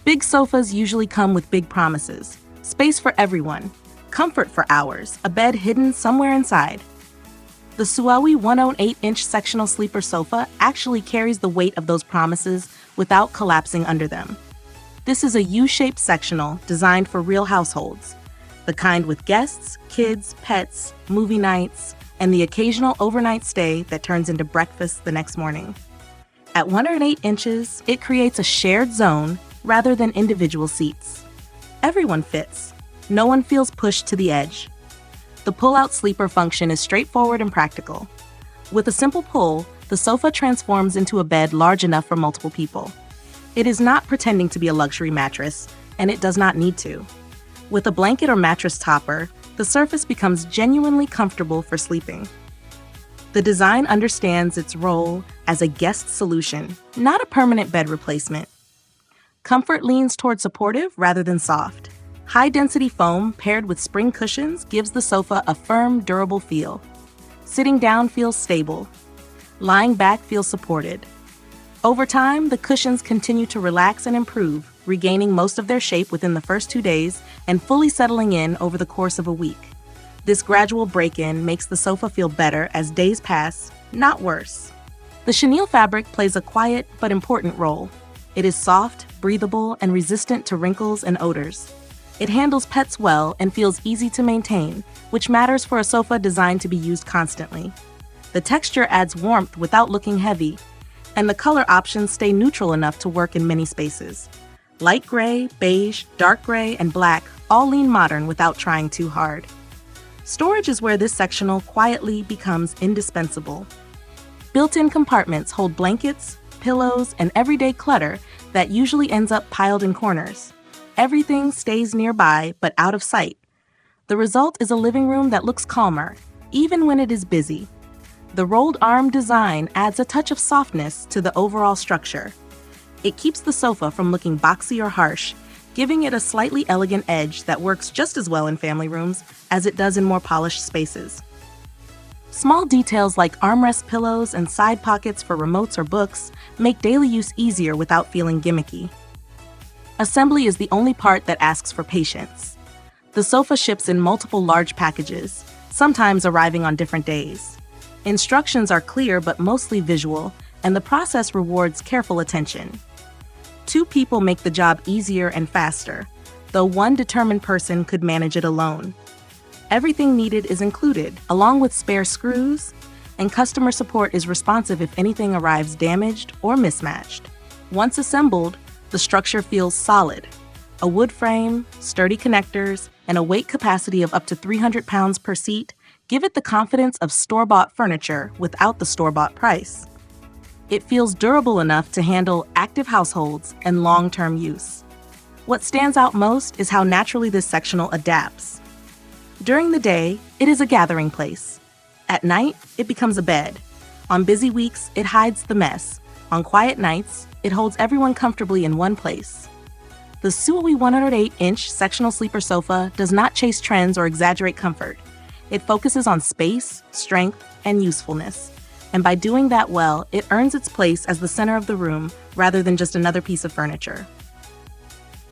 Big sofas usually come with big promises. Space for everyone. Comfort for hours. A bed hidden somewhere inside. The SUAWY 108-inch sectional sleeper sofa actually carries the weight of those promises without collapsing under them. This is a U-shaped sectional designed for real households, the kind with guests, kids, pets, movie nights, and the occasional overnight stay that turns into breakfast the next morning. At 108 inches, it creates a shared zone rather than individual seats. Everyone fits. No one feels pushed to the edge. The pull-out sleeper function is straightforward and practical. With a simple pull, the sofa transforms into a bed large enough for multiple people. It is not pretending to be a luxury mattress, and it does not need to. With a blanket or mattress topper, the surface becomes genuinely comfortable for sleeping. The design understands its role as a guest solution, not a permanent bed replacement. Comfort leans toward supportive rather than soft. High-density foam paired with spring cushions gives the sofa a firm, durable feel. Sitting down feels stable. Lying back feels supported. Over time, the cushions continue to relax and improve, regaining most of their shape within the first 2 days and fully settling in over the course of a week. This gradual break-in makes the sofa feel better as days pass, not worse. The chenille fabric plays a quiet but important role. It is soft, breathable, and resistant to wrinkles and odors. It handles pets well and feels easy to maintain, which matters for a sofa designed to be used constantly. The texture adds warmth without looking heavy, and the color options stay neutral enough to work in many spaces. Light gray, beige, dark gray, and black all lean modern without trying too hard. Storage is where this sectional quietly becomes indispensable. Built-in compartments hold blankets, pillows, and everyday clutter that usually ends up piled in corners. Everything stays nearby but out of sight. The result is a living room that looks calmer, even when it is busy. The rolled arm design adds a touch of softness to the overall structure. It keeps the sofa from looking boxy or harsh, giving it a slightly elegant edge that works just as well in family rooms as it does in more polished spaces. Small details like armrest pillows and side pockets for remotes or books make daily use easier without feeling gimmicky. Assembly is the only part that asks for patience. The sofa ships in multiple large packages, sometimes arriving on different days. Instructions are clear but mostly visual, and the process rewards careful attention. 2 people make the job easier and faster, though one determined person could manage it alone. Everything needed is included, along with spare screws, and customer support is responsive if anything arrives damaged or mismatched. Once assembled, the structure feels solid. A wood frame, sturdy connectors, and a weight capacity of up to 300 pounds per seat give it the confidence of store-bought furniture without the store-bought price. It feels durable enough to handle active households and long-term use. What stands out most is how naturally this sectional adapts. During the day, it is a gathering place. At night, it becomes a bed. On busy weeks, it hides the mess. On quiet nights, it holds everyone comfortably in one place. The SUAWY 108-inch sectional sleeper sofa does not chase trends or exaggerate comfort. It focuses on space, strength, and usefulness. And by doing that well, it earns its place as the center of the room rather than just another piece of furniture.